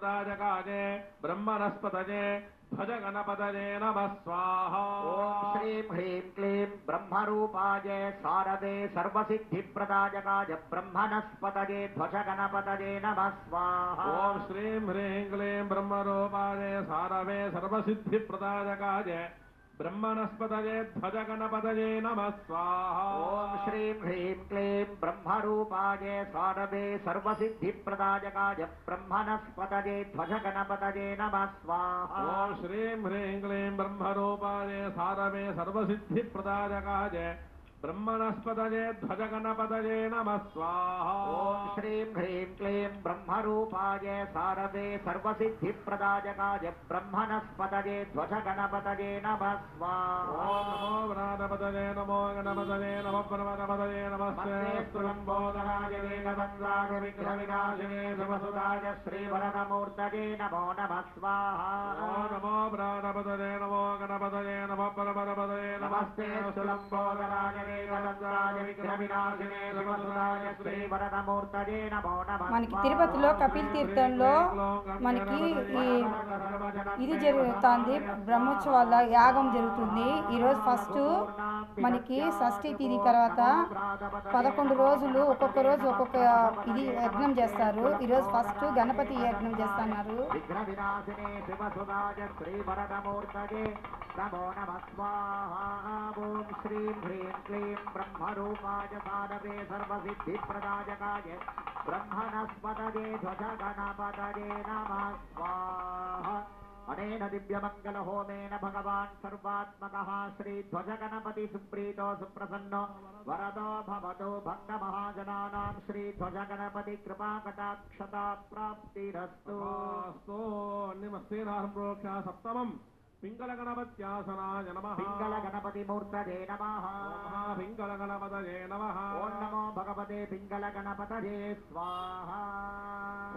प्रदायकाय ब्रह्मणस्पतये ध्वज गणपतये नमः स्वाहा। ओम श्रीं ह्रीं क्लीं ब्रह्मरूपाय सारदे सर्वसिद्धिप्रदायकाय ब्रह्मणस्पतये ध्वज गणपतये नमः स्वाहा। ओम श्रीं ह्रीं क्लीं ब्रह्मरूपाय सारवे सर्वसिद्धिप्रदायकाय ब्रह्मणस्पतये ध्वज गणपतये नमः स्वाहा। ओम श्रीं ह्रीं क्लीं ब्रह्मरूपाय सारवे सर्वसिद्धिप्रदायकाय ब्रह्मणस्पतये ध्वज गणपतये नमः स्वाहा। ओम श्रीं ह्रीं क्लीं ब्रह्मरूपाय सारवे सर्वसिद्धिप्रदायकाय ब्रह्मणस्पतये ध्वज गणपतये नमः स्वाहा। ओम श्रीं ह्रीं क्लीं ब्रह्मरूपाय सारवे सर्वसिद्धिप्रदायकाय ब्रह्मणस्पतये ध्वज गणपतये नमः स्वाहा। ओम नमो गणपतये नमो गणपतये नमः परमपदये नमस्ते स्तुलंबोधराय वेदवंदाय विघ्नविनाशिने शिवसुताय श्रीवरदमूर्तये नमो नमः स्वाहा। ओम नमो गणपतये नमो गणपतये नमः परमपदये नमस्ते स्तुलंबोधराय మనకి తిరుపతిలో కపిల్ తీర్థంలో మనకి ఇది జరుగుతుంది, బ్రహ్మోత్సవాల యాగం జరుగుతుంది. ఈరోజు ఫస్ట్ మనకి షష్ఠి తిథి తర్వాత 11 రోజులు ఒక్కొక్క రోజు ఒక్కొక్క ఇది యజ్ఞం చేస్తారు. ఈరోజు ఫస్ట్ గణపతి యజ్ఞం చేస్తున్నారు. क्लीं ब्रह्मरूपाय सारवे सर्वसिद्धिप्रदायकाय ब्रह्मणस्पतये ध्वज गणपतये नमः स्वाहा। अनेन दिव्यमङ्गलहोमेन भगवान् सर्वात्मकः श्रीध्वज गणपति सुप्रीतो सुप्रसन्नो वरदो भवतो भक्तमहाजनानां श्रीध्वज गणपति कृपाकटाक्षता प्राप्तिरस्तु। सप्तमम् पिंगल गणपत्यासनाय नमः। पिंगल गणपति मूर्तये नमः। पिंगल गणपतये नमः। ओम नमो भगवते पिंगल गणपतये स्वाहा।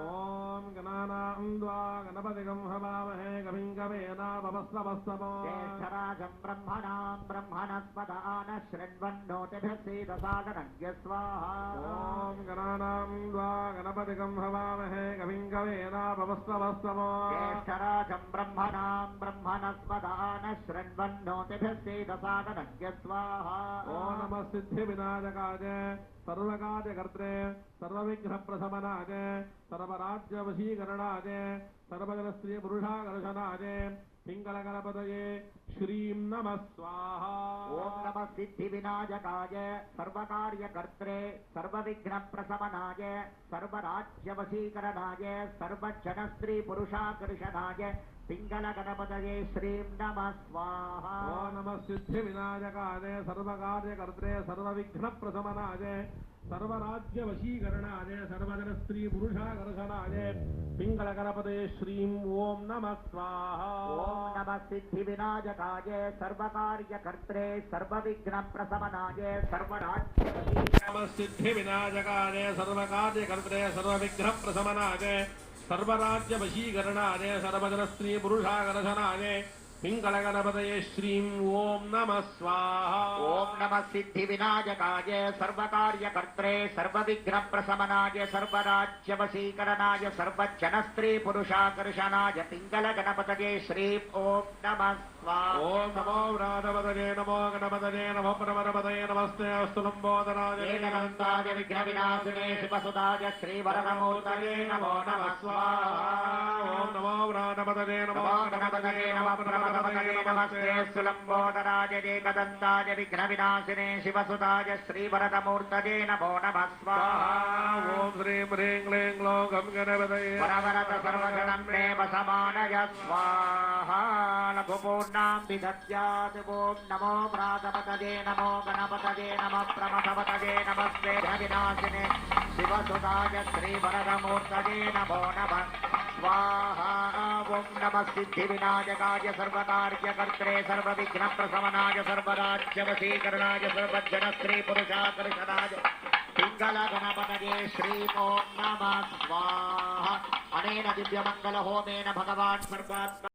ओम गणानां द्वा गणपतिगं हवामहे कविं कवेनावमस्तमस्तमो। ज्येष्ठराजं ब्रह्मणां ब्रह्मणस्पदान शृण्वन्नोतिभिः सीदसादनज्ञ स्वाहा। ओम गणानां द्वा गणपतिगं हवामहे कविं कवेनावमस्तमस्तमो। ज्येष्ठराजं ब्रह्मणां ब्रह्मणस्पदान शृण्वन्नोतिभिः सीदसादनज्ञ स्वाहा। ओम नमः सिद्धिविनायकाय सर्वकार्यकर्त्रे सर्वविघ्नप्रशमनाय सर्वराज्यवशीकरणाय सर्वजनस्त्री पुरुषाकर्षणाय पिंगल गणपतये श्रीं नमः स्वाहा। ओम नमः सिद्धिविनायकाय सर्वकार्यकर्त्रे सर्वविघ्नप्रशमनाय सर्वराज्यवशीकरणाय सर्वजनस्त्री पुरुषाकर्षणाय पिंगल गणपतये श्रीं नमः स्वाहा। ओम नमः सिद्धिविनायकाय सर्वकार्यकर्त्रे सर्वविघ्नप्रशमनाय सर्वराज्यवशीकरणाय सर्वजनस्त्री पुरुषाकर्षणाय पिंगल गणपतये श्रीं ओम नमः स्वाहा। ओम नमः सिद्धिविनायकाय सर्वकार्यकर्त्रे सर्वविघ्नप्रशमनाय नमः सिद्धिविनायकाय सर्वकार्यकर्त्रे सर्वविघ्नप्रशमनाय सर्वराज्यवशीकरणाय सर्वजनस्त्री पुरुषाकर्षणाय पिंगल गणपतये श्रीं ओम नमः स्वाहा। ओम नमः सिद्धिविनायकाय सर्वकार्यकर्त्रे सर्वविघ्नप्रशमनाय सर्वराज्यवशीकरणाय सर्वजनस्त्री पुरुषाकर्षणाय पिंगल गणपतये श्रीं ओम नमः स्वाहा। ओम नमो गणपतये नमो गणपतये नमः परमपदये नमस्ते स्तुलंबोधराय वेदवंदाय विघ्नविनाशिने शिवसुताय श्रीवरदमूर्तये नमो नमः स्वाहा। ओम नमो गणपतये नमो गणपतये नमः नमस्ते सुलंबोदराय एकदंताय विघ्नविनाशिने शिवसुताय श्रीवरदमूर्तये नमो नमः स्वाहा। ओम श्रीं ह्रीं क्लीं ग्लौं गं गणपतये वरवरद सर्वजनं देव समानय स्वाहा। लघुपूर्णां विदध्यात्। ओम नमो प्रातपतये नमो गणपतये नमः प्रमथपतये नमस्ते विघ्नविनाशिने शिवसुताय श्रीवरदमूर्तये नमो नमः स्वाहा। ओम नमः सिद्धिविनायकाय सर्वकार्यकर्त्रे सर्वविघ्नप्रशमनाय सर्वराज्यवशीकरणाय सर्वजनस्त्री पुरुषाकर्षणाय पिंगल गणपतये श्रीं ओम नमः स्वाहा। अनेन दिव्यमंगलहोमेन भगवान् सर्वात्मा